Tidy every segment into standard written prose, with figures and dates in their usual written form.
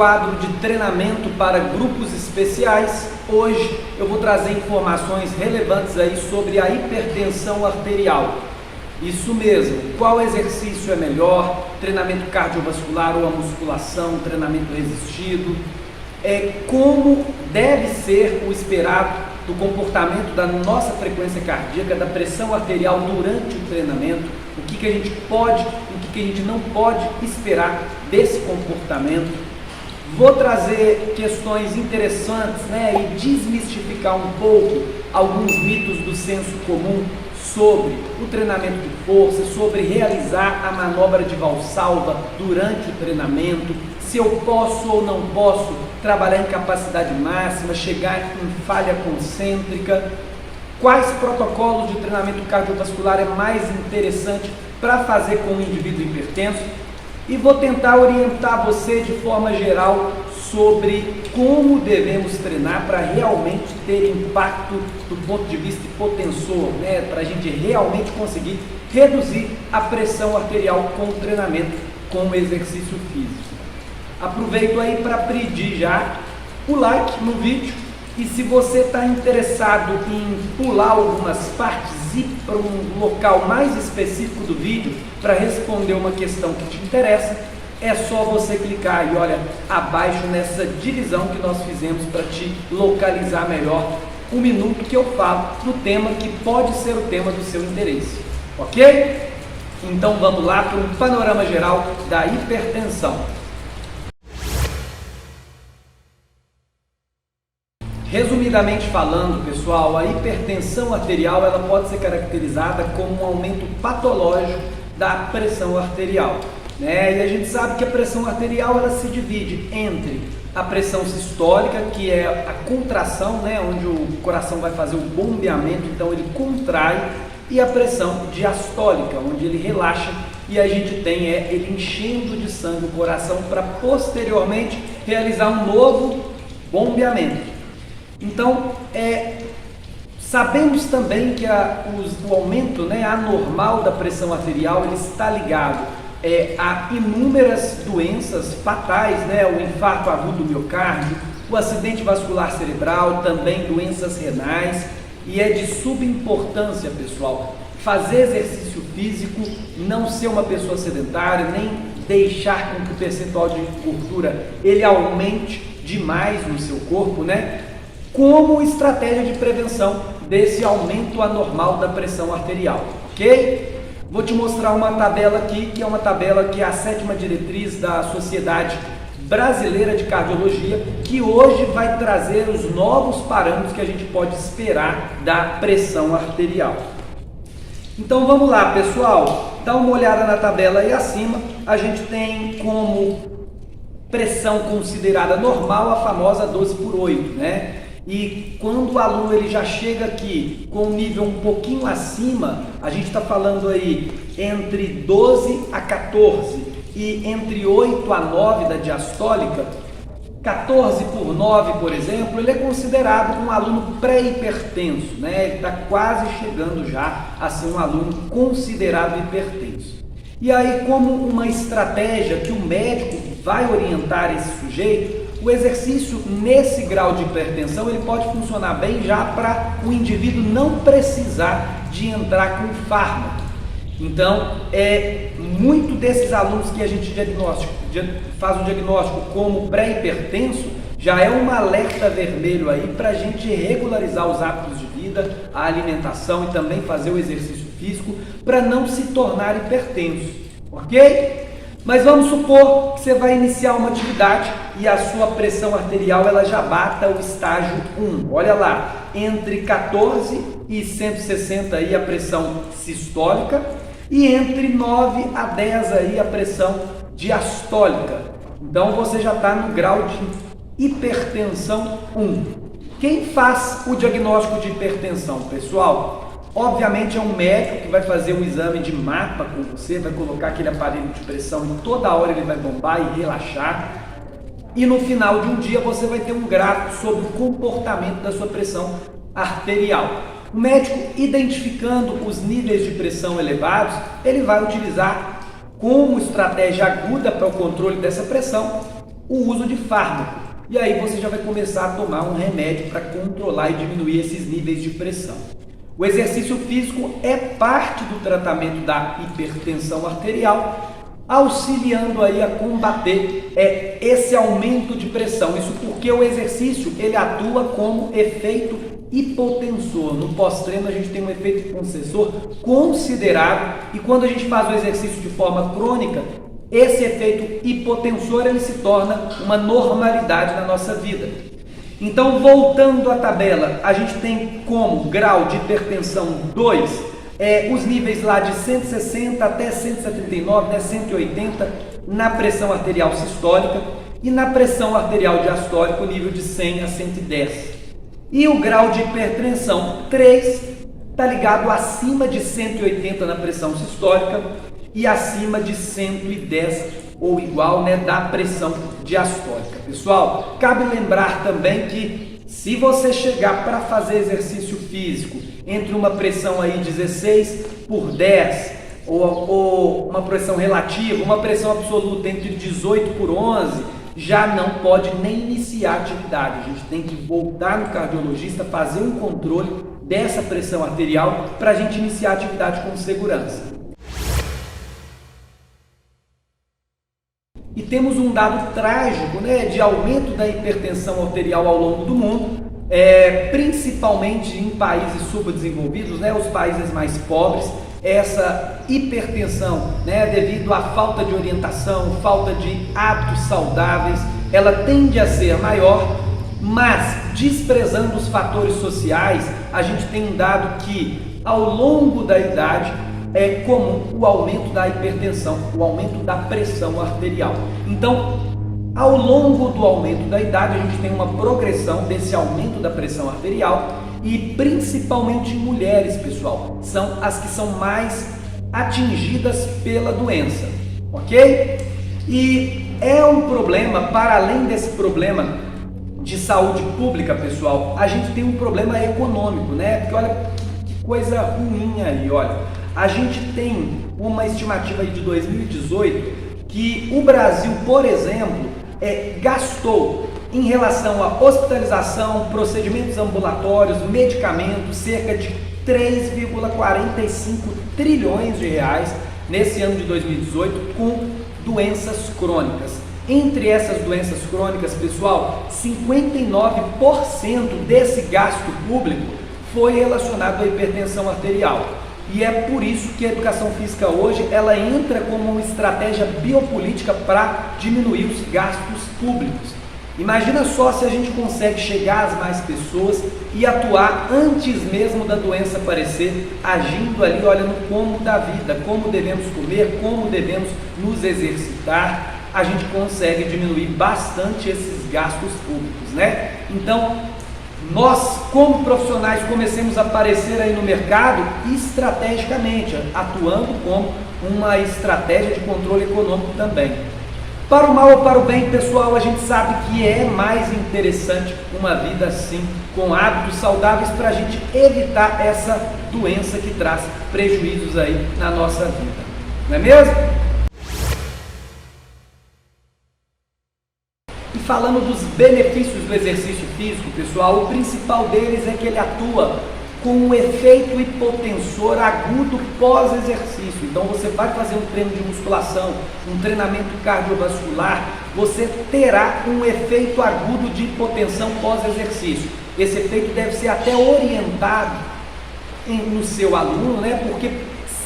quadro de treinamento para grupos especiais. Hoje eu vou trazer informações relevantes aí sobre a hipertensão arterial. Isso mesmo, qual exercício é melhor, treinamento cardiovascular ou a musculação, treinamento resistido, como deve ser o esperado do comportamento da nossa frequência cardíaca, da pressão arterial durante o treinamento, o que a gente pode, o que a gente não pode esperar desse comportamento. Vou trazer questões interessantes, e desmistificar um pouco alguns mitos do senso comum sobre o treinamento de força, sobre realizar a manobra de Valsalva durante o treinamento, se eu posso ou não posso trabalhar em capacidade máxima, chegar em falha concêntrica, quais protocolos de treinamento cardiovascular é mais interessante para fazer com o indivíduo hipertenso, e vou tentar orientar você de forma geral sobre como devemos treinar para realmente ter impacto do ponto de vista hipotensor, para a gente realmente conseguir reduzir a pressão arterial com o treinamento, com o exercício físico. Aproveito aí para pedir já o like no vídeo, e se você está interessado em pular algumas partes e ir para um local mais específico do vídeo para responder uma questão que te interessa, é só você clicar aí, olha, abaixo nessa divisão que nós fizemos para te localizar melhor o minuto que eu falo do tema que pode ser o tema do seu interesse, ok? Então vamos lá para um panorama geral da hipertensão. Resumidamente falando, pessoal, a hipertensão arterial ela pode ser caracterizada como um aumento patológico da pressão arterial. E a gente sabe que a pressão arterial ela se divide entre a pressão sistólica, que é a contração, onde o coração vai fazer o bombeamento, então ele contrai, e a pressão diastólica, onde ele relaxa e a gente tem ele enchendo de sangue o coração para posteriormente realizar um novo bombeamento. Então, sabemos também que o aumento anormal da pressão arterial ele está ligado a inúmeras doenças fatais, o infarto agudo do miocárdio, o acidente vascular cerebral, também doenças renais, e é de subimportância, pessoal, fazer exercício físico, não ser uma pessoa sedentária, nem deixar com que o percentual de gordura ele aumente demais no seu corpo, como estratégia de prevenção desse aumento anormal da pressão arterial, ok? Vou te mostrar uma tabela aqui, que é uma tabela que é a 7ª diretriz da Sociedade Brasileira de Cardiologia, que hoje vai trazer os novos parâmetros que a gente pode esperar da pressão arterial. Então vamos lá, pessoal, dá uma olhada na tabela aí acima, a gente tem como pressão considerada normal a famosa 12/8, E quando o aluno ele já chega aqui com um nível um pouquinho acima, a gente está falando aí entre 12 a 14 e entre 8 a 9 da diastólica, 14/9, por exemplo, ele é considerado um aluno pré-hipertenso, Ele está quase chegando já a ser um aluno considerado hipertenso. E aí, como uma estratégia que o médico vai orientar esse sujeito, o exercício nesse grau de hipertensão ele pode funcionar bem já para o indivíduo não precisar de entrar com fármaco. Então, muito desses alunos que a gente faz um diagnóstico como pré-hipertenso, já é um alerta vermelho aí para a gente regularizar os hábitos de vida, a alimentação e também fazer o exercício físico para não se tornar hipertenso, ok? Mas vamos supor que você vai iniciar uma atividade e a sua pressão arterial ela já bata o estágio 1. Olha lá, entre 14 e 160 aí a pressão sistólica e entre 9 a 10 aí a pressão diastólica. Então você já está no grau de hipertensão 1. Quem faz o diagnóstico de hipertensão, pessoal? Obviamente é um médico que vai fazer um exame de mapa com você, vai colocar aquele aparelho de pressão e toda hora ele vai bombar e relaxar. E no final de um dia você vai ter um gráfico sobre o comportamento da sua pressão arterial. O médico, identificando os níveis de pressão elevados, ele vai utilizar como estratégia aguda para o controle dessa pressão o uso de fármaco. E aí você já vai começar a tomar um remédio para controlar e diminuir esses níveis de pressão. O exercício físico é parte do tratamento da hipertensão arterial, auxiliando aí a combater esse aumento de pressão. Isso porque o exercício ele atua como efeito hipotensor. No pós-treino a gente tem um efeito hipotensor considerável e quando a gente faz o exercício de forma crônica, esse efeito hipotensor ele se torna uma normalidade na nossa vida. Então, voltando à tabela, a gente tem como grau de hipertensão 2, os níveis lá de 160 até 179, 180 na pressão arterial sistólica e na pressão arterial diastólica o nível de 100 a 110. E o grau de hipertensão 3 está ligado acima de 180 na pressão sistólica e acima de 110 ou igual, da pressão diastólica. Pessoal, cabe lembrar também que se você chegar para fazer exercício físico entre uma pressão aí 16 por 10 ou uma pressão relativa, uma pressão absoluta entre 18 por 11, já não pode nem iniciar a atividade. A gente tem que voltar no cardiologista, fazer um controle dessa pressão arterial para a gente iniciar a atividade com segurança. E temos um dado trágico, de aumento da hipertensão arterial ao longo do mundo, principalmente em países subdesenvolvidos, os países mais pobres. Essa hipertensão, devido à falta de orientação, falta de hábitos saudáveis, ela tende a ser maior, mas desprezando os fatores sociais, a gente tem um dado que ao longo da idade é comum o aumento da hipertensão, o aumento da pressão arterial. Então, ao longo do aumento da idade, a gente tem uma progressão desse aumento da pressão arterial e principalmente em mulheres, pessoal, são as que são mais atingidas pela doença, ok? E é um problema, para além desse problema de saúde pública, pessoal, a gente tem um problema econômico, Porque olha que coisa ruim aí, olha. A gente tem uma estimativa aí de 2018 que o Brasil, por exemplo, gastou em relação à hospitalização, procedimentos ambulatórios, medicamentos, cerca de 3,45 trilhões de reais nesse ano de 2018 com doenças crônicas. Entre essas doenças crônicas, pessoal, 59% desse gasto público foi relacionado à hipertensão arterial. E é por isso que a educação física hoje ela entra como uma estratégia biopolítica para diminuir os gastos públicos. Imagina só se a gente consegue chegar às mais pessoas e atuar antes mesmo da doença aparecer, agindo ali, olha, no como da vida, como devemos comer, como devemos nos exercitar, a gente consegue diminuir bastante esses gastos públicos, Então, nós, como profissionais, comecemos a aparecer aí no mercado estrategicamente, atuando como uma estratégia de controle econômico também. Para o mal ou para o bem, pessoal, a gente sabe que é mais interessante uma vida assim, com hábitos saudáveis, para a gente evitar essa doença que traz prejuízos aí na nossa vida. Não é mesmo? E falando dos benefícios do exercício físico, pessoal, o principal deles é que ele atua com um efeito hipotensor agudo pós-exercício. Então você vai fazer um treino de musculação, um treinamento cardiovascular, você terá um efeito agudo de hipotensão pós-exercício. Esse efeito deve ser até orientado no seu aluno, Porque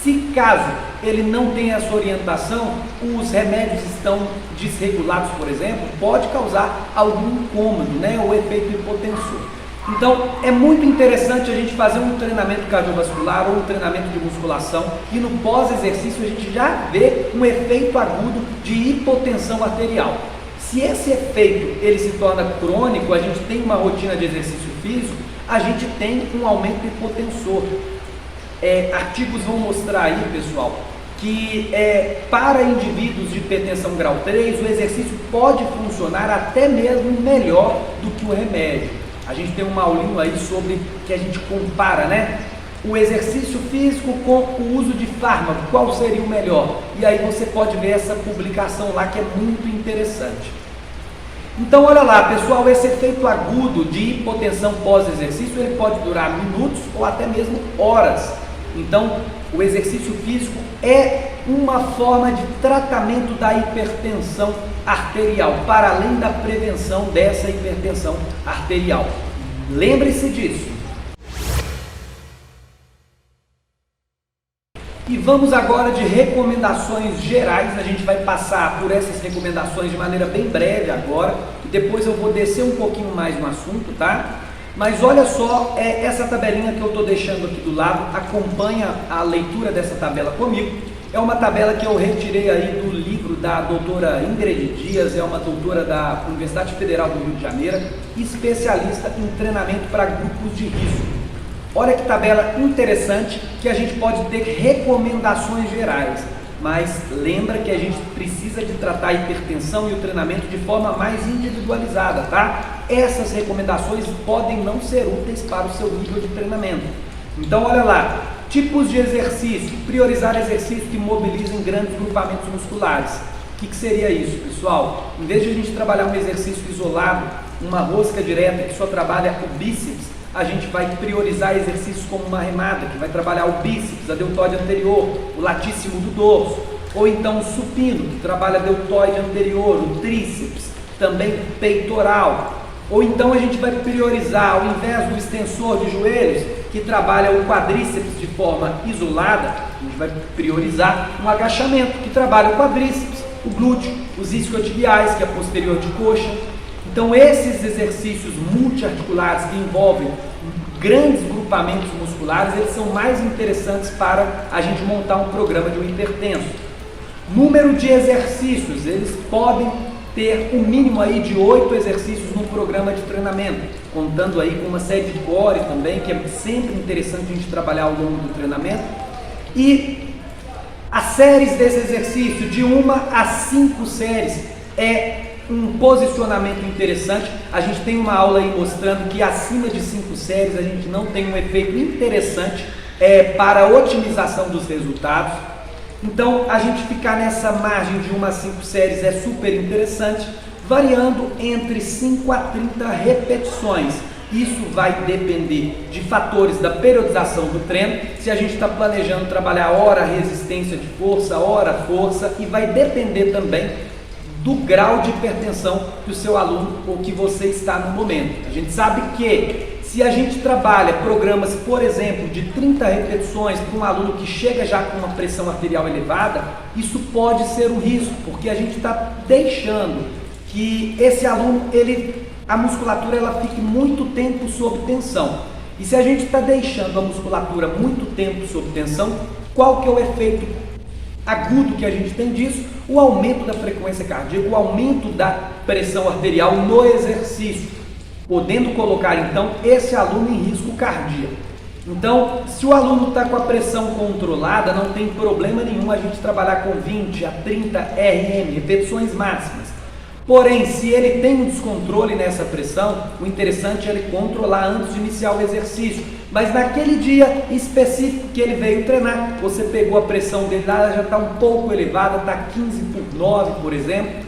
se caso ele não tem essa orientação, os remédios estão desregulados, por exemplo, pode causar algum incômodo, o efeito hipotensor. Então, é muito interessante a gente fazer um treinamento cardiovascular ou um treinamento de musculação e no pós-exercício a gente já vê um efeito agudo de hipotensão arterial. Se esse efeito ele se torna crônico, a gente tem uma rotina de exercício físico, a gente tem um aumento hipotensor. Artigos vão mostrar aí, pessoal, que para indivíduos de hipertensão grau 3, o exercício pode funcionar até mesmo melhor do que o remédio. A gente tem uma aulinha aí sobre que a gente compara, o exercício físico com o uso de fármaco, qual seria o melhor? E aí você pode ver essa publicação lá que é muito interessante. Então olha lá, pessoal, esse efeito agudo de hipotensão pós-exercício, ele pode durar minutos ou até mesmo horas. Então o exercício físico é uma forma de tratamento da hipertensão arterial, para além da prevenção dessa hipertensão arterial. Lembre-se disso. E vamos agora de recomendações gerais. A gente vai passar por essas recomendações de maneira bem breve agora, e depois eu vou descer um pouquinho mais no assunto, tá? Mas olha só, essa tabelinha que eu estou deixando aqui do lado, acompanha a leitura dessa tabela comigo. É uma tabela que eu retirei aí do livro da doutora Ingrid Dias, é uma doutora da Universidade Federal do Rio de Janeiro, especialista em treinamento para grupos de risco. Olha que tabela interessante, que a gente pode ter recomendações gerais, mas lembra que a gente precisa de tratar a hipertensão e o treinamento de forma mais individualizada, tá? Essas recomendações podem não ser úteis para o seu nível de treinamento. Então olha lá, tipos de exercício, priorizar exercícios que mobilizem grandes grupamentos musculares. O que seria isso, pessoal? Em vez de a gente trabalhar um exercício isolado, uma rosca direta que só trabalha o bíceps, a gente vai priorizar exercícios como uma remada, que vai trabalhar o bíceps, a deltoide anterior, o latíssimo do dorso, ou então o supino, que trabalha a deltoide anterior, o tríceps, também peitoral. Ou então a gente vai priorizar, ao invés do extensor de joelhos, que trabalha o quadríceps de forma isolada, a gente vai priorizar um agachamento, que trabalha o quadríceps, o glúteo, os isquiotibiais, que é a posterior de coxa. Então esses exercícios multiarticulares que envolvem grandes grupamentos musculares, eles são mais interessantes para a gente montar um programa de um hipertenso. Número de exercícios, eles podem ter um mínimo aí de 8 exercícios no programa de treinamento, contando aí com uma série de core também, que é sempre interessante a gente trabalhar ao longo do treinamento. E as séries desse exercício, de 1 a 5 séries, é um posicionamento interessante. A gente tem uma aula aí mostrando que acima de 5 séries a gente não tem um efeito interessante para a otimização dos resultados. Então a gente ficar nessa margem de 1 a 5 séries é super interessante, variando entre 5 a 30 repetições. Isso vai depender de fatores da periodização do treino, se a gente está planejando trabalhar hora resistência de força, hora força, e vai depender também do grau de hipertensão que o seu aluno ou que você está no momento. A gente sabe que se a gente trabalha programas, por exemplo, de 30 repetições para um aluno que chega já com uma pressão arterial elevada, isso pode ser um risco, porque a gente está deixando que esse aluno, a musculatura ela fique muito tempo sob tensão. E se a gente está deixando a musculatura muito tempo sob tensão, qual que é o efeito agudo que a gente tem disso? O aumento da frequência cardíaca, o aumento da pressão arterial no exercício, podendo colocar então esse aluno em risco cardíaco. Então, se o aluno está com a pressão controlada, não tem problema nenhum a gente trabalhar com 20 a 30 RM, repetições máximas. Porém, se ele tem um descontrole nessa pressão, o interessante é ele controlar antes de iniciar o exercício. Mas naquele dia específico que ele veio treinar, você pegou a pressão dele lá, já está um pouco elevada, está 15/9, por exemplo.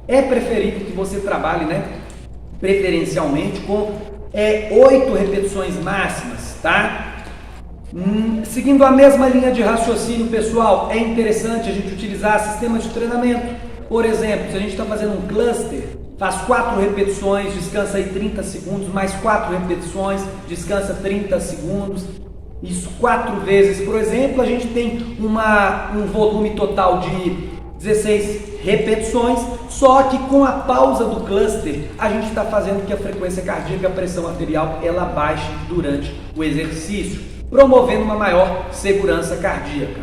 É preferível que você trabalhe, preferencialmente com 8 repetições máximas, tá? Seguindo a mesma linha de raciocínio, pessoal, é interessante a gente utilizar sistemas de treinamento. Por exemplo, se a gente está fazendo um cluster, faz 4 repetições, descansa aí 30 segundos, mais 4 repetições, descansa 30 segundos. Isso 4 vezes, por exemplo, a gente tem um volume total de 16 repetições, só que com a pausa do cluster, a gente está fazendo que a frequência cardíaca, a pressão arterial, ela baixe durante o exercício, promovendo uma maior segurança cardíaca.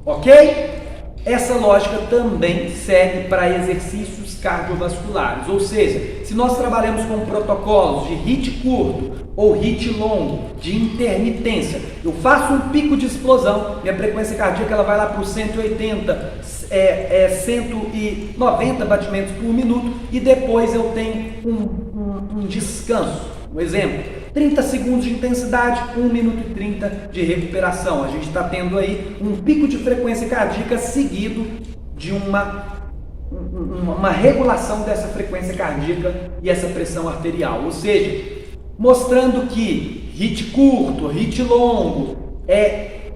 Ok? Essa lógica também serve para exercícios cardiovasculares, ou seja, se nós trabalhamos com protocolos de HIIT curto ou HIIT longo, de intermitência, eu faço um pico de explosão, minha frequência cardíaca ela vai lá para os 180, 190 batimentos por minuto, e depois eu tenho um descanso. Um exemplo, 30 segundos de intensidade, 1 minuto e 30 de recuperação. A gente está tendo aí um pico de frequência cardíaca seguido de uma uma regulação dessa frequência cardíaca e essa pressão arterial, ou seja, mostrando que HIIT curto, HIIT longo,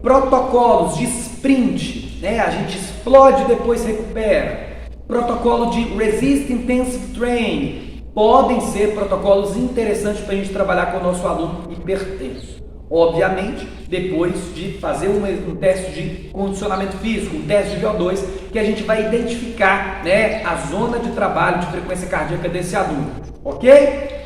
protocolos de sprint, né? A gente explode e depois recupera, protocolo de Resist Intensive Training, podem ser protocolos interessantes para a gente trabalhar com o nosso aluno hipertenso. Obviamente, depois de fazer um teste de condicionamento físico, um teste de VO2, que a gente vai identificar, né, a zona de trabalho de frequência cardíaca desse aluno, ok?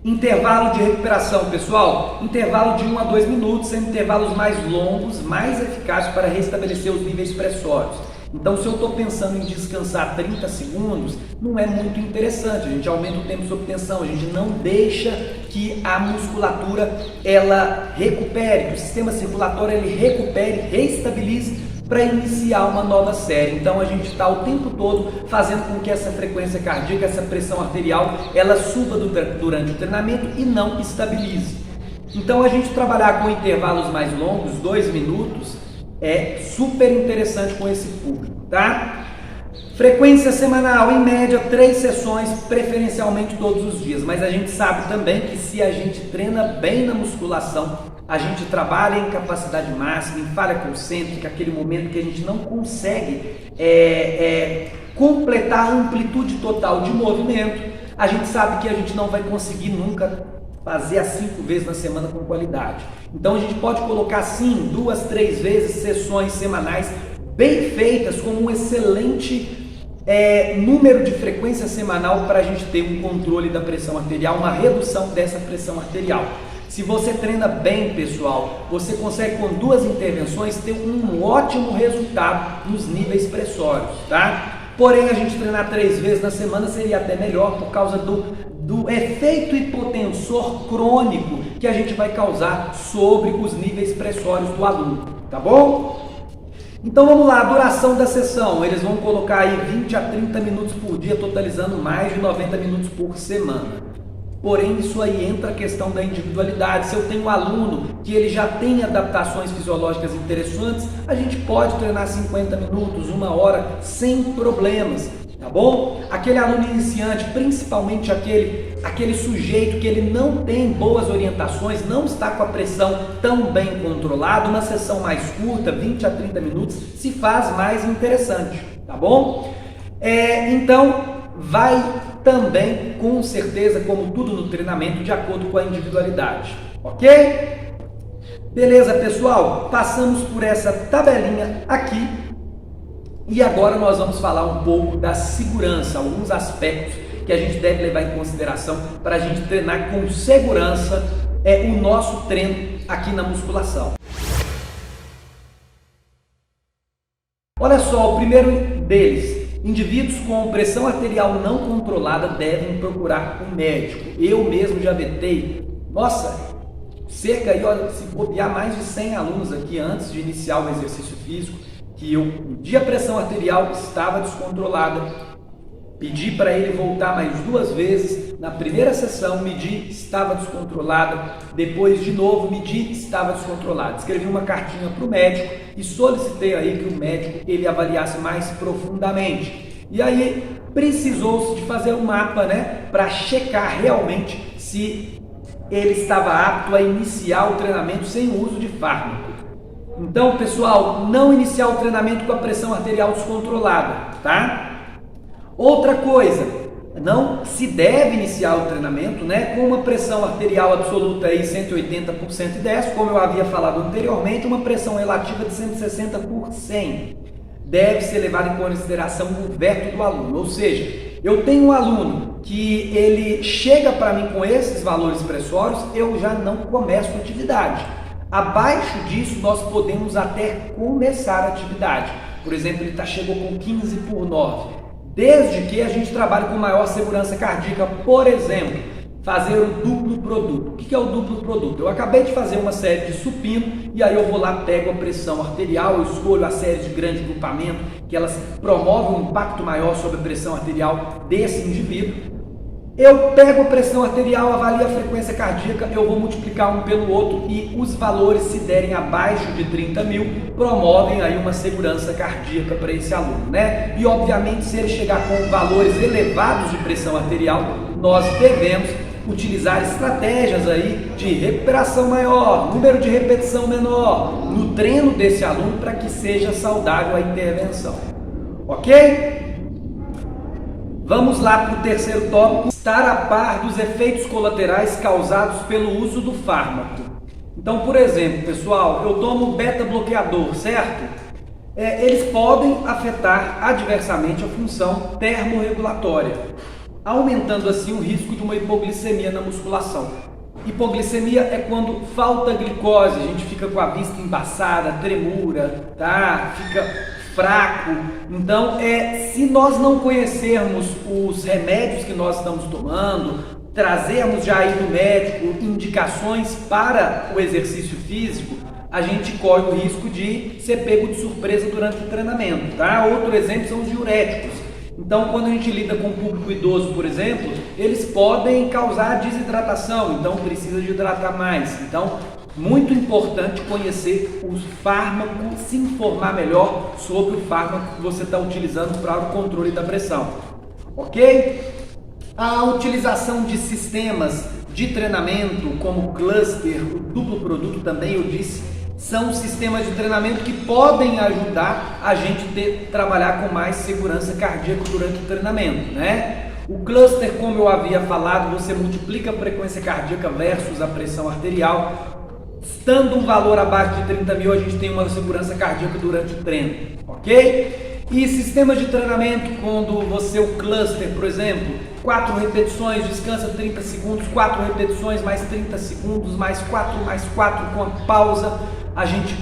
Intervalo de recuperação, pessoal, intervalo de 1 a 2 minutos, sendo intervalos mais longos, mais eficazes para restabelecer os níveis pressórios. Então, se eu estou pensando em descansar 30 segundos, não é muito interessante. A gente aumenta o tempo sob tensão, a gente não deixa que a musculatura ela recupere, que o sistema circulatório ele recupere, reestabilize para iniciar uma nova série. Então, a gente está o tempo todo fazendo com que essa frequência cardíaca, essa pressão arterial, ela suba durante o treinamento e não estabilize. Então, a gente trabalhar com intervalos mais longos, 2 minutos, é super interessante com esse público, tá? Frequência semanal, em média 3 sessões, preferencialmente todos os dias, mas a gente sabe também que se a gente treina bem na musculação, a gente trabalha em capacidade máxima, em falha concêntrica, aquele momento que a gente não consegue completar a amplitude total de movimento, a gente sabe que a gente não vai conseguir nunca fazer as 5 vezes na semana com qualidade. Então a gente pode colocar sim 2, 3 vezes sessões semanais bem feitas com um excelente número de frequência semanal para a gente ter um controle da pressão arterial, uma redução dessa pressão arterial. Se você treina bem, pessoal, você consegue com 2 intervenções ter um ótimo resultado nos níveis pressórios, tá? Porém, a gente treinar 3 vezes na semana seria até melhor por causa do efeito hipotensor crônico que a gente vai causar sobre os níveis pressórios do aluno, tá bom? Então vamos lá, a duração da sessão, eles vão colocar aí 20 a 30 minutos por dia, totalizando mais de 90 minutos por semana. Porém, isso aí entra a questão da individualidade. Se eu tenho um aluno que ele já tem adaptações fisiológicas interessantes, a gente pode treinar 50 minutos, 1 hora, sem problemas, tá bom? Aquele aluno iniciante, principalmente aquele sujeito que ele não tem boas orientações, não está com a pressão tão bem controlada, uma sessão mais curta, 20 a 30 minutos, se faz mais interessante, tá bom? Então, vai também, com certeza, como tudo no treinamento, de acordo com a individualidade, ok? Beleza, pessoal? Passamos por essa tabelinha aqui e agora nós vamos falar um pouco da segurança, alguns aspectos que a gente deve levar em consideração para a gente treinar com segurança o nosso treino aqui na musculação. Olha só, o primeiro deles: indivíduos com pressão arterial não controlada devem procurar um médico. Eu mesmo já vetei, cerca aí, olha, se bobear, mais de 100 alunos aqui antes de iniciar o exercício físico, que eu medi a pressão arterial, estava descontrolada, pedi para ele voltar mais 2 vezes, na primeira sessão medi, estava descontrolada, depois de novo medi, estava descontrolada. Escrevi uma cartinha para o médico e solicitei aí que o médico ele avaliasse mais profundamente. E aí precisou-se de fazer um mapa, né, para checar realmente se ele estava apto a iniciar o treinamento sem o uso de fármaco. Então, pessoal, não iniciar o treinamento com a pressão arterial descontrolada, tá? Outra coisa, não se deve iniciar o treinamento, né, com uma pressão arterial absoluta aí 180 por 110, como eu havia falado anteriormente, uma pressão relativa de 160 por 100. Deve ser levado em consideração o veto do aluno, ou seja, eu tenho um aluno que ele chega para mim com esses valores pressórios, eu já não começo a atividade. Abaixo disso, nós podemos até começar a atividade. Por exemplo, ele chegou com 15 por 9. Desde que a gente trabalhe com maior segurança cardíaca, por exemplo, fazer o duplo produto. O que é o duplo produto? Eu acabei de fazer uma série de supino e aí eu vou lá, pego a pressão arterial, eu escolho a série de grande grupamento, que elas promovem um impacto maior sobre a pressão arterial desse indivíduo. Eu pego a pressão arterial, avalio a frequência cardíaca, eu vou multiplicar um pelo outro e os valores, se derem abaixo de 30 mil, promovem aí uma segurança cardíaca para esse aluno, né? E obviamente, se ele chegar com valores elevados de pressão arterial, nós devemos utilizar estratégias aí de recuperação maior, número de repetição menor no treino desse aluno para que seja saudável a intervenção, ok? Vamos lá para o terceiro tópico, estar a par dos efeitos colaterais causados pelo uso do fármaco. Então, por exemplo, pessoal, eu tomo beta-bloqueador, certo? Eles podem afetar adversamente a função termorregulatória, aumentando assim o risco de uma hipoglicemia na musculação. Hipoglicemia é quando falta glicose, a gente fica com a vista embaçada, tremura, tá? Fica fraco. Então, se nós não conhecermos os remédios que nós estamos tomando, trazermos já aí do médico indicações para o exercício físico, a gente corre o risco de ser pego de surpresa durante o treinamento, tá? Outro exemplo são os diuréticos. Então, quando a gente lida com o público idoso, por exemplo, eles podem causar desidratação, então precisa de hidratar mais. Então, muito importante conhecer os fármacos, se informar melhor sobre o fármaco que você está utilizando para o controle da pressão, ok? A utilização de sistemas de treinamento como cluster, o duplo produto também eu disse, são sistemas de treinamento que podem ajudar a gente trabalhar com mais segurança cardíaca durante o treinamento, né? O cluster, como eu havia falado, você multiplica a frequência cardíaca versus a pressão arterial. Estando um valor abaixo de 30 mil, a gente tem uma segurança cardíaca durante o treino, ok? E sistemas de treinamento, quando o cluster, por exemplo, 4 repetições, descansa 30 segundos, 4 repetições, mais 30 segundos, mais 4 com a pausa, a gente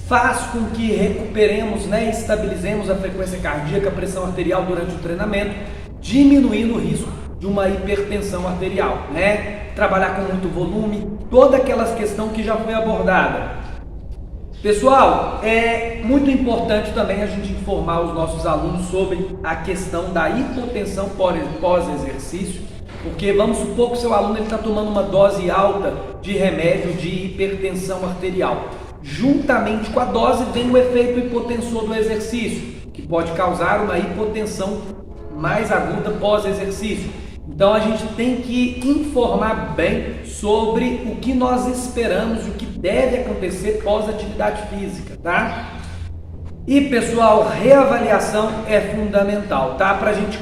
faz com que recuperemos, né, estabilizemos a frequência cardíaca, a pressão arterial durante o treinamento, diminuindo o risco de uma hipertensão arterial, né? Trabalhar com muito volume, toda aquela questão que já foi abordada. Pessoal, é muito importante também a gente informar os nossos alunos sobre a questão da hipotensão pós-exercício, porque vamos supor que o seu aluno está tomando uma dose alta de remédio de hipertensão arterial. Juntamente com a dose vem o efeito hipotensor do exercício, que pode causar uma hipotensão mais aguda pós-exercício. Então a gente tem que informar bem sobre o que nós esperamos e o que deve acontecer pós-atividade física, tá? E pessoal, reavaliação é fundamental, tá? Para a gente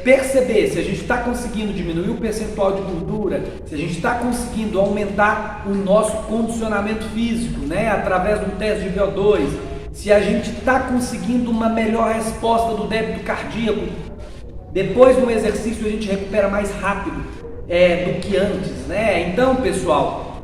perceber se a gente está conseguindo diminuir o percentual de gordura, se a gente está conseguindo aumentar o nosso condicionamento físico, né? Através do teste de VO2, se a gente está conseguindo uma melhor resposta do débito cardíaco. Depois do exercício a gente recupera mais rápido do que antes, né? Então, pessoal,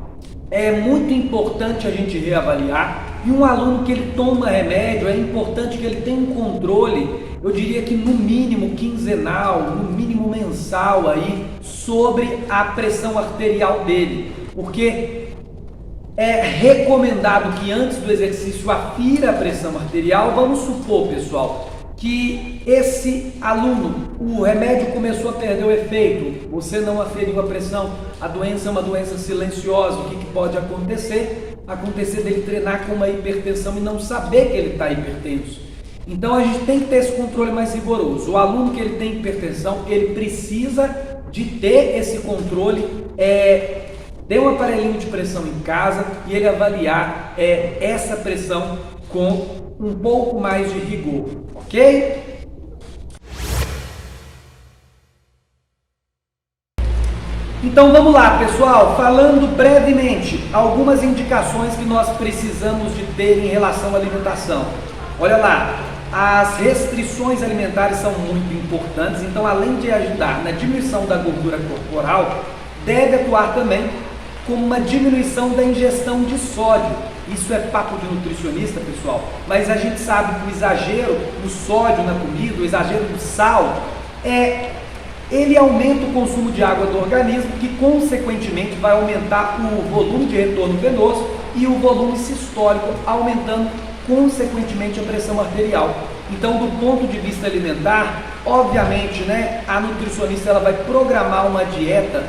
é muito importante a gente reavaliar. E um aluno que ele toma remédio, é importante que ele tenha um controle, eu diria que no mínimo quinzenal, no mínimo mensal aí, sobre a pressão arterial dele. Porque é recomendado que antes do exercício afira a pressão arterial. Vamos supor, pessoal, que esse aluno, o remédio começou a perder o efeito, você não aferiu a pressão, a doença é uma doença silenciosa. O que pode acontecer? Acontecer dele treinar com uma hipertensão e não saber que ele está hipertenso. Então a gente tem que ter esse controle mais rigoroso. O aluno que ele tem hipertensão, ele precisa de ter esse controle, ter um aparelhinho de pressão em casa e ele avaliar essa pressão com um pouco mais de rigor, ok? Então vamos lá, pessoal, falando brevemente algumas indicações que nós precisamos de ter em relação à alimentação. Olha lá, as restrições alimentares são muito importantes, então além de ajudar na diminuição da gordura corporal, deve atuar também como uma diminuição da ingestão de sódio. Isso é papo de nutricionista, pessoal, mas a gente sabe que o exagero do sódio na comida, o exagero do sal, ele aumenta o consumo de água do organismo, que consequentemente vai aumentar o volume de retorno venoso e o volume sistólico, aumentando consequentemente a pressão arterial. Então, do ponto de vista alimentar, obviamente, né, a nutricionista ela vai programar uma dieta.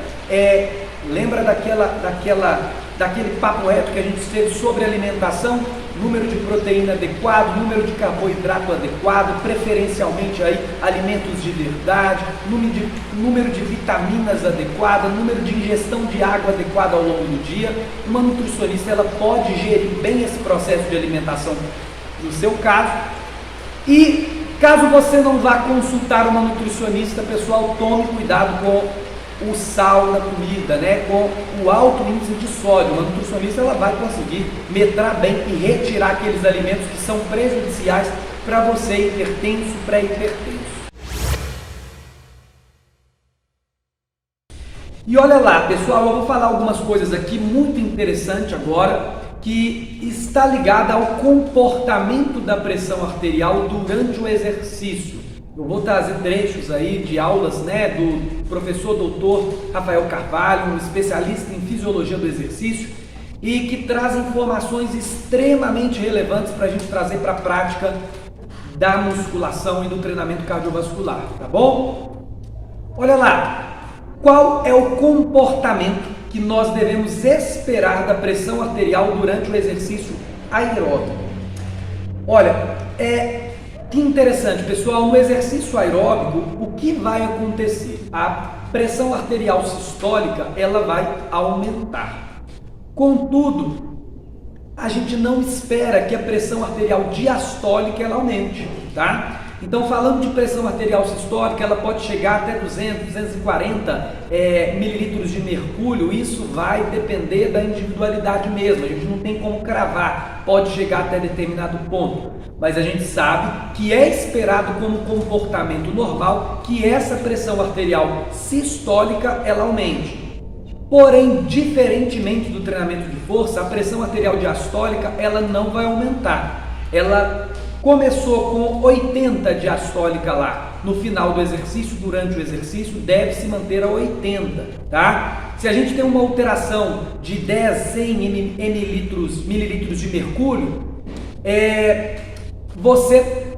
Lembra daquele papo reto que a gente teve sobre alimentação? Número de proteína adequado, número de carboidrato adequado, preferencialmente aí alimentos de verdade, número de vitaminas adequado, número de ingestão de água adequada ao longo do dia. Uma nutricionista ela pode gerir bem esse processo de alimentação no seu caso. E caso você não vá consultar uma nutricionista, pessoal, tome cuidado com o sal na comida, né? Com o alto índice de sódio. Uma nutricionista ela vai conseguir metrar bem e retirar aqueles alimentos que são prejudiciais para você, hipertenso, pré-hipertenso. E olha lá, pessoal, eu vou falar algumas coisas aqui muito interessantes agora, que está ligada ao comportamento da pressão arterial durante o exercício. Eu vou trazer trechos aí de aulas, né, do professor doutor Rafael Carvalho, um especialista em fisiologia do exercício, e que traz informações extremamente relevantes para a gente trazer para a prática da musculação e do treinamento cardiovascular, tá bom? Olha lá, qual é o comportamento que nós devemos esperar da pressão arterial durante o exercício aeróbico? Olha, que interessante, pessoal, no exercício aeróbico, o que vai acontecer? A pressão arterial sistólica, ela vai aumentar. Contudo, a gente não espera que a pressão arterial diastólica ela aumente, tá? Então, falando de pressão arterial sistólica, ela pode chegar até 200, 240 mililitros de mercúrio. Isso vai depender da individualidade mesmo, a gente não tem como cravar, pode chegar até determinado ponto. Mas a gente sabe que é esperado como comportamento normal que essa pressão arterial sistólica ela aumente. Porém, diferentemente do treinamento de força, a pressão arterial diastólica ela não vai aumentar. Ela começou com 80 diastólica lá no final do exercício, durante o exercício deve se manter a 80, tá? Se a gente tem uma alteração de 10, 100 mililitros de mercúrio, você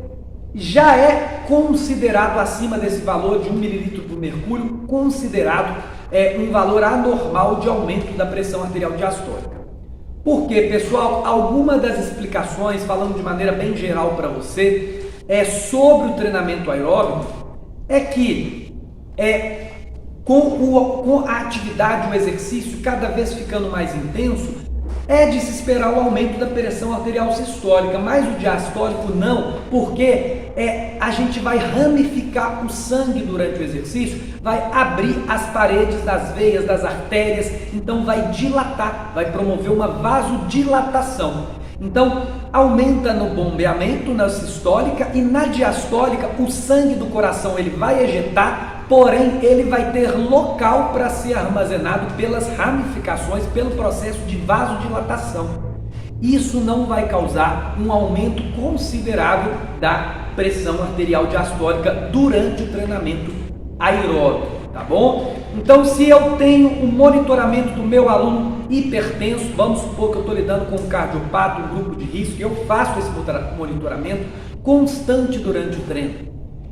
já é considerado acima desse valor de 1 mililitro por mercúrio, considerado um valor anormal de aumento da pressão arterial diastólica. Porque, pessoal, alguma das explicações, falando de maneira bem geral para você, sobre o treinamento aeróbico, é que com a atividade, o exercício cada vez ficando mais intenso, é de se esperar o aumento da pressão arterial sistólica, mas o diastólico não, porque a gente vai ramificar o sangue durante o exercício, vai abrir as paredes das veias, das artérias, então vai dilatar, vai promover uma vasodilatação. Então, aumenta no bombeamento, na sistólica, e na diastólica o sangue do coração ele vai ejetar, porém ele vai ter local para ser armazenado pelas ramificações, pelo processo de vasodilatação. Isso não vai causar um aumento considerável da pressão arterial diastólica durante o treinamento aeróbico, tá bom? Então, se eu tenho um monitoramento do meu aluno hipertenso, vamos supor que eu estou lidando com um cardiopata, um grupo de risco, e eu faço esse monitoramento constante durante o treino.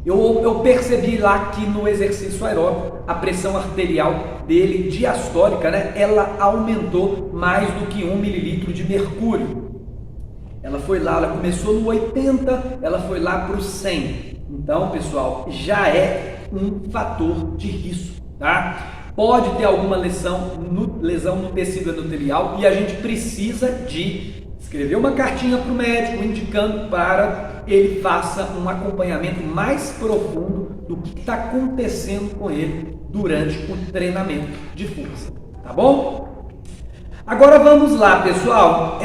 Eu percebi lá que no exercício aeróbico, a pressão arterial dele, diastólica, né, ela aumentou mais do que 1 mililitro de mercúrio. Ela foi lá, ela começou no 80, ela foi lá para o 100. Então, pessoal, já é um fator de risco, tá? Pode ter alguma lesão no tecido endotelial e a gente precisa de escrever uma cartinha para o médico indicando para ele faça um acompanhamento mais profundo do que está acontecendo com ele durante o treinamento de força, tá bom? Agora vamos lá, pessoal.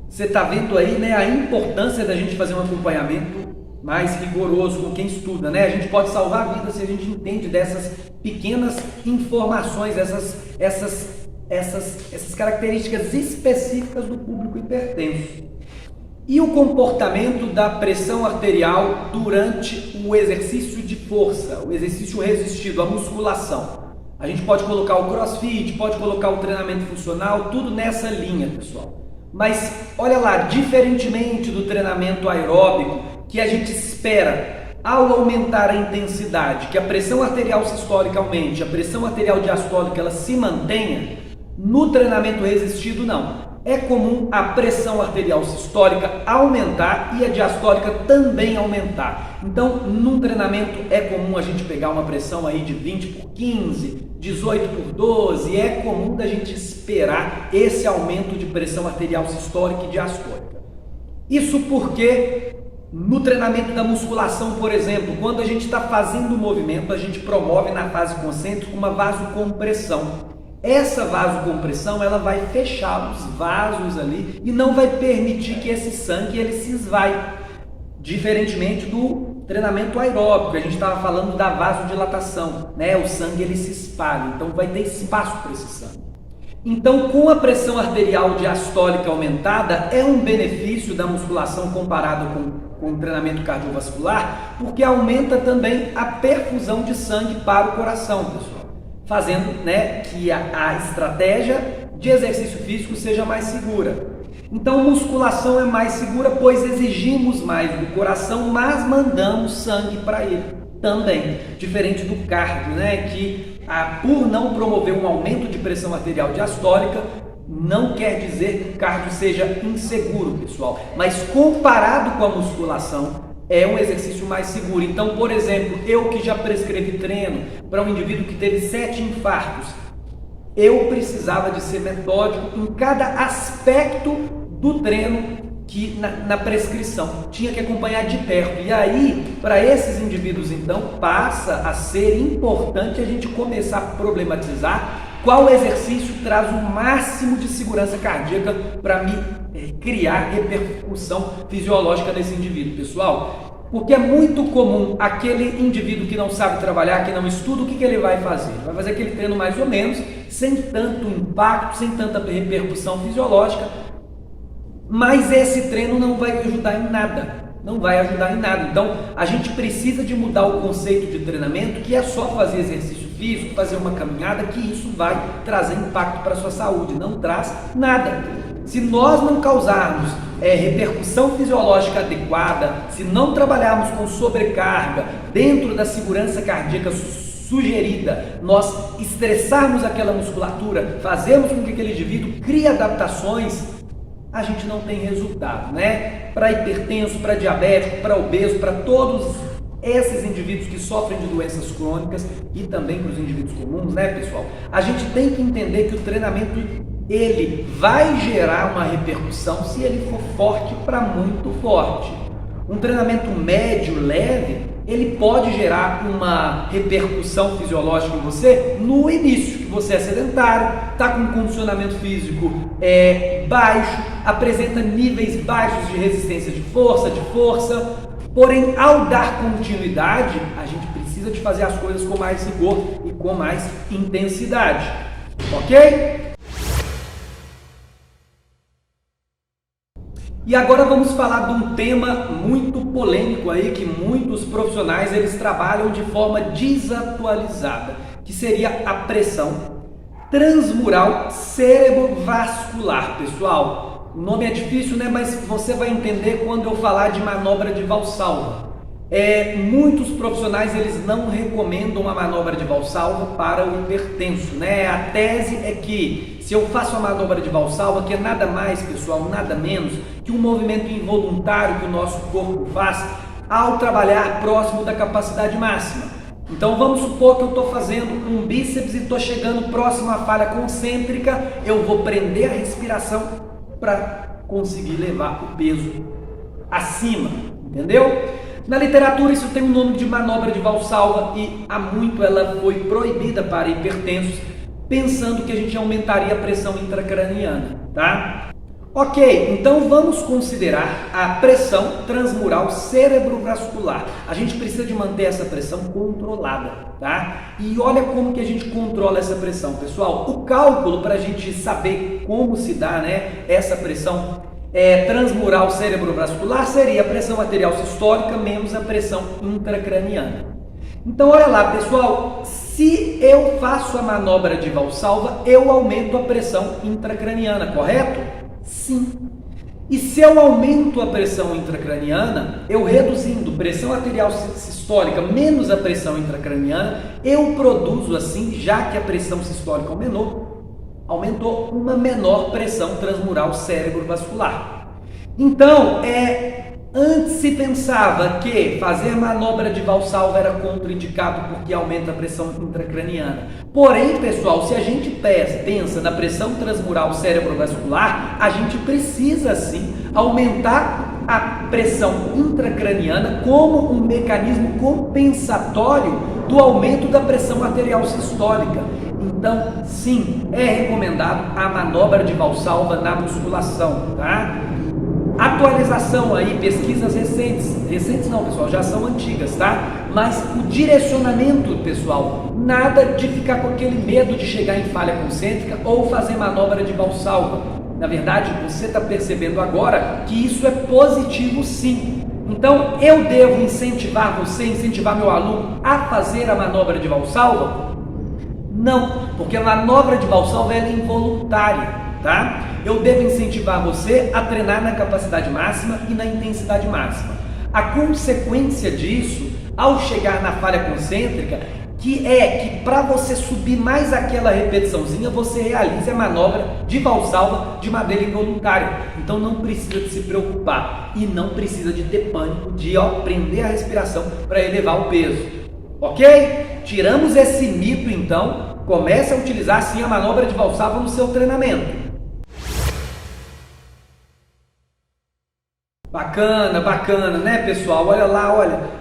Você está vendo aí, né, a importância da gente fazer um acompanhamento mais rigoroso com quem estuda, né? A gente pode salvar a vida se a gente entende dessas pequenas informações, essas características específicas do público hipertenso. E o comportamento da pressão arterial durante o exercício de força, o exercício resistido, a musculação. A gente pode colocar o crossfit, pode colocar o treinamento funcional, tudo nessa linha, pessoal. Mas olha lá, diferentemente do treinamento aeróbico, que a gente espera ao aumentar a intensidade, que a pressão arterial sistólica aumente, a pressão arterial diastólica ela se mantenha, no treinamento resistido não. É comum a pressão arterial sistólica aumentar e a diastólica também aumentar. Então, num treinamento é comum a gente pegar uma pressão aí de 20 por 15, 18 por 12, é comum da gente esperar esse aumento de pressão arterial sistólica e diastólica. Isso porque no treinamento da musculação, por exemplo, quando a gente está fazendo o movimento, a gente promove na fase concêntrica uma vasocompressão. Essa vasocompressão ela vai fechar os vasos ali e não vai permitir que esse sangue ele se esvaie. Diferentemente do treinamento aeróbico, a gente estava falando da vasodilatação, né? O sangue ele se espalha, então vai ter espaço para esse sangue. Então, com a pressão arterial diastólica aumentada, é um benefício da musculação comparado com o treinamento cardiovascular, porque aumenta também a perfusão de sangue para o coração, pessoal, fazendo, né, que a estratégia de exercício físico seja mais segura. Então, musculação é mais segura, pois exigimos mais do coração, mas mandamos sangue para ele também. Diferente do cardio, né, que por não promover um aumento de pressão arterial diastólica, não quer dizer que o cardio seja inseguro, pessoal. Mas comparado com a musculação, é um exercício mais seguro. Então, por exemplo, eu que já prescrevi treino para um indivíduo que teve 7 infartos, eu precisava de ser metódico em cada aspecto do treino que na prescrição. Tinha que acompanhar de perto. E aí, para esses indivíduos, então, passa a ser importante a gente começar a problematizar qual exercício traz o máximo de segurança cardíaca para me criar repercussão fisiológica nesse indivíduo, pessoal. Porque é muito comum aquele indivíduo que não sabe trabalhar, que não estuda, o que ele vai fazer? Vai fazer aquele treino mais ou menos, sem tanto impacto, sem tanta repercussão fisiológica, mas esse treino não vai ajudar em nada. Não vai ajudar em nada. Então, a gente precisa de mudar o conceito de treinamento, que é só fazer exercício físico, fazer uma caminhada, que isso vai trazer impacto para a sua saúde. Não traz nada. Se nós não causarmos repercussão fisiológica adequada, se não trabalharmos com sobrecarga dentro da segurança cardíaca sugerida, nós estressarmos aquela musculatura, fazermos com que aquele indivíduo crie adaptações, a gente não tem resultado, né? Para hipertenso, para diabético, para obeso, para todos esses indivíduos que sofrem de doenças crônicas e também para os indivíduos comuns, né, pessoal? A gente tem que entender que o treinamento ele vai gerar uma repercussão se ele for forte para muito forte. Um treinamento médio, leve, ele pode gerar uma repercussão fisiológica em você no início, que você é sedentário, está com um condicionamento físico baixo, apresenta níveis baixos de resistência de força, porém, ao dar continuidade, a gente precisa de fazer as coisas com mais rigor e com mais intensidade, ok? E agora vamos falar de um tema muito polêmico aí, que muitos profissionais eles trabalham de forma desatualizada, que seria a pressão transmural cerebrovascular, pessoal. O nome é difícil, né? Mas você vai entender quando eu falar de manobra de Valsalva. Muitos profissionais eles não recomendam a manobra de Valsalva para o hipertenso, né? A tese é que se eu faço a manobra de Valsalva, que é nada mais, pessoal, nada menos que um movimento involuntário que o nosso corpo faz ao trabalhar próximo da capacidade máxima. Então vamos supor que eu estou fazendo um bíceps e estou chegando próximo à falha concêntrica, eu vou prender a respiração para conseguir levar o peso acima, entendeu? Na literatura isso tem o nome de manobra de Valsalva e há muito ela foi proibida para hipertensos, pensando que a gente aumentaria a pressão intracraniana, tá? Ok, então vamos considerar a pressão transmural cerebrovascular. A gente precisa de manter essa pressão controlada, tá? E olha como que a gente controla essa pressão, pessoal. O cálculo para a gente saber como se dá, né, essa pressão transmural cerebrovascular seria a pressão arterial sistólica menos a pressão intracraniana. Então olha lá, pessoal, se eu faço a manobra de Valsalva, eu aumento a pressão intracraniana, correto? Sim. E se eu aumento a pressão intracraniana, eu reduzindo pressão arterial sistólica menos a pressão intracraniana, eu produzo assim, já que a pressão sistólica aumentou uma menor pressão transmural cérebrovascular. Então, antes se pensava que fazer manobra de Valsalva era contraindicado porque aumenta a pressão intracraniana. Porém, pessoal, se a gente pensa na pressão transmural cérebrovascular, a gente precisa sim aumentar a pressão intracraniana como um mecanismo compensatório do aumento da pressão arterial sistólica. Então, sim, é recomendado a manobra de Valsalva na musculação, tá? Atualização aí, pesquisas recentes não, pessoal, já são antigas, tá? Mas o direcionamento, pessoal, nada de ficar com aquele medo de chegar em falha concêntrica ou fazer manobra de Valsalva. Na verdade, você está percebendo agora que isso é positivo sim. Então, eu devo incentivar meu aluno a fazer a manobra de Valsalva? Não, porque a manobra de Valsalva é involuntária, tá? Eu devo incentivar você a treinar na capacidade máxima e na intensidade máxima. A consequência disso, ao chegar na falha concêntrica, que para você subir mais aquela repetiçãozinha, você realize a manobra de Valsalva de maneira involuntária. Então não precisa de se preocupar e não precisa de ter pânico de prender a respiração para elevar o peso. Ok? Tiramos esse mito então, comece a utilizar sim a manobra de Valsalva no seu treinamento. Bacana, né, pessoal? Olha lá,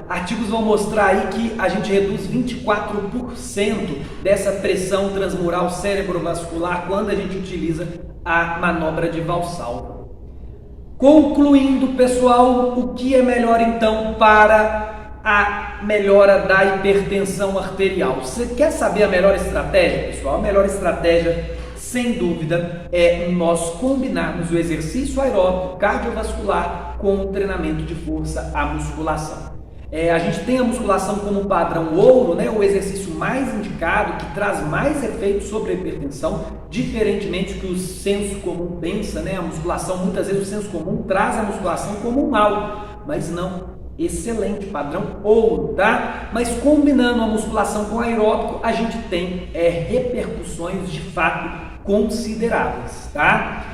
artigos vão mostrar aí que a gente reduz 24% dessa pressão transmural cerebrovascular quando a gente utiliza a manobra de Valsalva. Concluindo, pessoal, o que é melhor então para a melhora da hipertensão arterial? Você quer saber a melhor estratégia, pessoal? A melhor estratégia, sem dúvida, é nós combinarmos o exercício aeróbico cardiovascular com o treinamento de força, a musculação. A gente tem a musculação como padrão ouro, né? O exercício mais indicado, que traz mais efeito sobre a hipertensão, diferentemente do que o senso comum pensa, né? A musculação, muitas vezes o senso comum traz a musculação como um mal, mas não. Excelente, padrão ouro, tá? Mas combinando a musculação com o aeróbico, a gente tem repercussões de fato consideráveis, tá?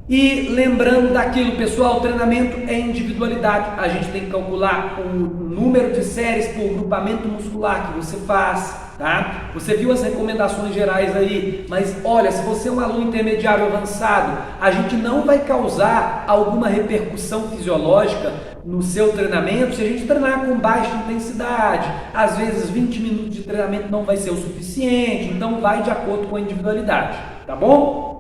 E lembrando daquilo, pessoal, o treinamento é individualidade. A gente tem que calcular o número de séries por grupamento muscular que você faz, tá? Você viu as recomendações gerais aí, mas olha, se você é um aluno intermediário avançado, a gente não vai causar alguma repercussão fisiológica no seu treinamento se a gente treinar com baixa intensidade. Às vezes 20 minutos de treinamento não vai ser o suficiente, então vai de acordo com a individualidade, tá bom?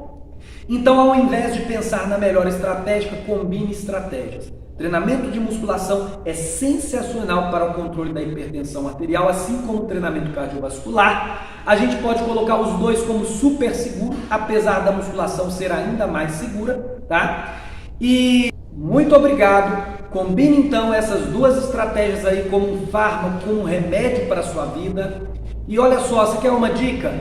Então, ao invés de pensar na melhor estratégia, combine estratégias. Treinamento de musculação é sensacional para o controle da hipertensão arterial, assim como o treinamento cardiovascular. A gente pode colocar os dois como super seguro, apesar da musculação ser ainda mais segura, tá? E muito obrigado. Combine então essas duas estratégias aí como um fármaco, como um remédio para a sua vida. E olha só, você quer uma dica?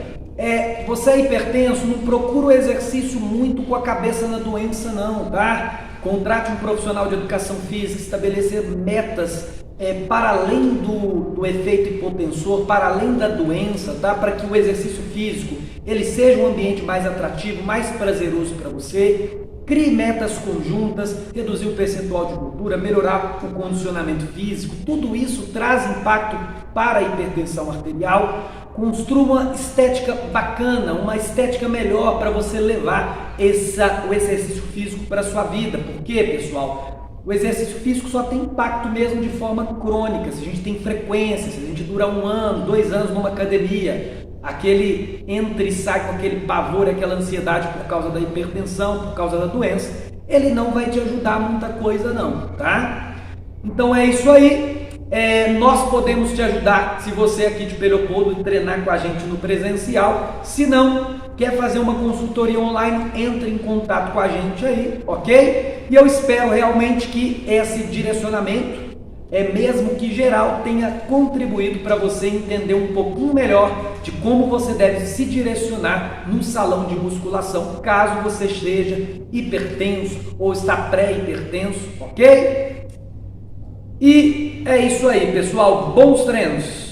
Você é hipertenso, não procura o exercício muito com a cabeça na doença não, tá? Contrate um profissional de educação física, estabelecer metas para além do efeito hipotensor, para além da doença, tá? Para que o exercício físico ele seja um ambiente mais atrativo, mais prazeroso para você. Crie metas conjuntas, reduzir o percentual de gordura, melhorar o condicionamento físico, tudo isso traz impacto para a hipertensão arterial. Construa uma estética bacana, uma estética melhor para você levar o exercício físico para a sua vida. Por quê, pessoal? O exercício físico só tem impacto mesmo de forma crônica, se a gente tem frequência, se a gente dura 1 ano, 2 anos numa academia. Aquele entra e sai com aquele pavor, aquela ansiedade por causa da hipertensão, por causa da doença, ele não vai te ajudar muita coisa não, tá? Então é isso aí. Nós podemos te ajudar se você aqui de Leopoldo treinar com a gente no presencial. Se não, quer fazer uma consultoria online, entre em contato com a gente aí, ok? E eu espero realmente que esse direcionamento é mesmo que geral, tenha contribuído para você entender um pouquinho melhor de como você deve se direcionar num salão de musculação, caso você esteja hipertenso ou está pré-hipertenso, ok? E é isso aí, pessoal. Bons treinos!